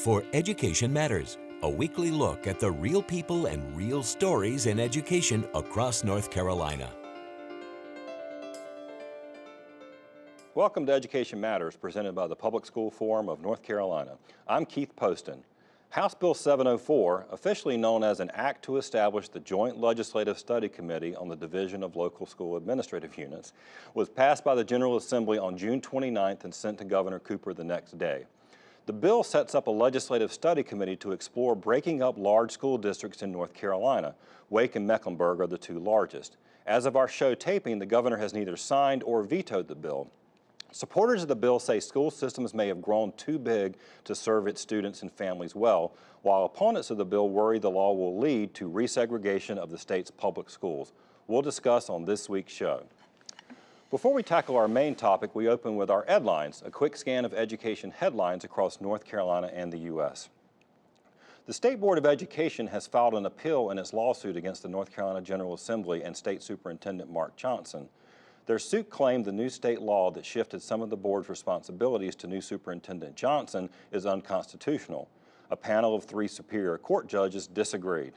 for Education Matters, a weekly look at the real people and real stories in education across North Carolina. Welcome to Education Matters, presented by the Public School Forum of North Carolina. I'm Keith Poston. House Bill 704, officially known as an act to establish the Joint Legislative Study Committee on the Division of Local School Administrative Units, was passed by the General Assembly on June 29th and sent to Governor Cooper the next day. The bill sets up a legislative study committee to explore breaking up large school districts in North Carolina. Wake and Mecklenburg are the two largest. As of our show taping, the governor has neither signed or vetoed the bill. Supporters of the bill say school systems may have grown too big to serve its students and families well, while opponents of the bill worry the law will lead to resegregation of the state's public schools. We'll discuss on this week's show. Before we tackle our main topic, we open with our Edlines, a quick scan of education headlines across North Carolina and the U.S. The State Board of Education has filed an appeal in its lawsuit against the North Carolina General Assembly and State Superintendent Mark Johnson. Their suit claimed the new state law that shifted some of the board's responsibilities to new Superintendent Johnson is unconstitutional. A panel of 3 Superior Court judges disagreed.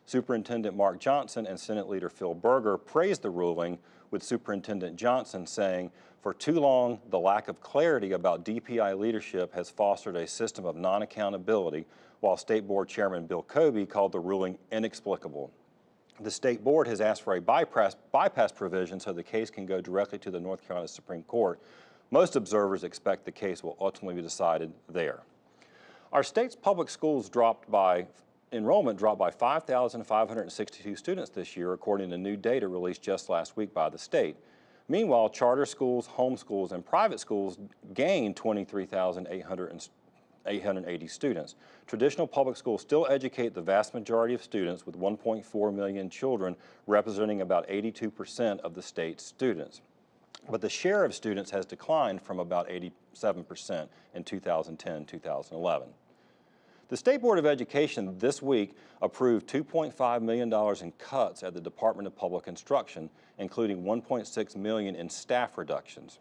Superintendent Mark Johnson and Senate Leader Phil Berger praised the ruling, with Superintendent Johnson saying, "For too long, the lack of clarity about DPI leadership has fostered a system of non-accountability," while State Board Chairman Bill Kobe called the ruling inexplicable. The State Board has asked for a bypass provision so the case can go directly to the North Carolina Supreme Court. Most observers expect the case will ultimately be decided there. Our state's public schools enrollment dropped by 5,562 students this year, according to new data released just last week by the state. Meanwhile, charter schools, homeschools, and private schools gained 23,880 students. Traditional public schools still educate the vast majority of students, with 1.4 million children representing about 82% of the state's students. But the share of students has declined from about 87% in 2010-2011. The State Board of Education this week approved $2.5 million in cuts at the Department of Public Instruction, including $1.6 million in staff reductions.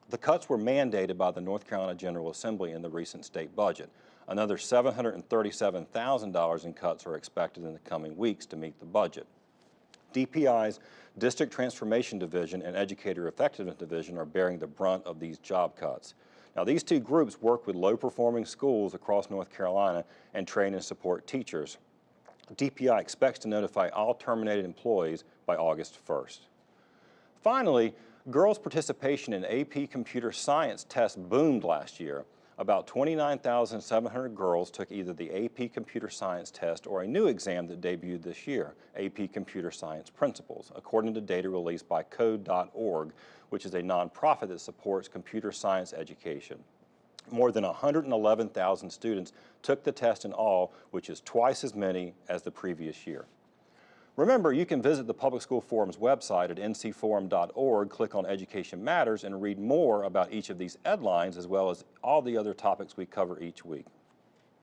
The cuts were mandated by the North Carolina General Assembly in the recent state budget. Another $737,000 in cuts are expected in the coming weeks to meet the budget. DPI's District Transformation Division and Educator Effectiveness Division are bearing the brunt of these job cuts. Now, these two groups work with low-performing schools across North Carolina and train and support teachers. DPI expects to notify all terminated employees by August 1st. Finally, girls' participation in AP Computer Science tests boomed last year. About 29,700 girls took either the AP Computer Science test or a new exam that debuted this year, AP Computer Science Principles, according to data released by Code.org, which is a nonprofit that supports computer science education. More than 111,000 students took the test in all, which is twice as many as the previous year. Remember, you can visit the Public School Forum's website at ncforum.org, click on Education Matters, and read more about each of these Edlines, as well as all the other topics we cover each week.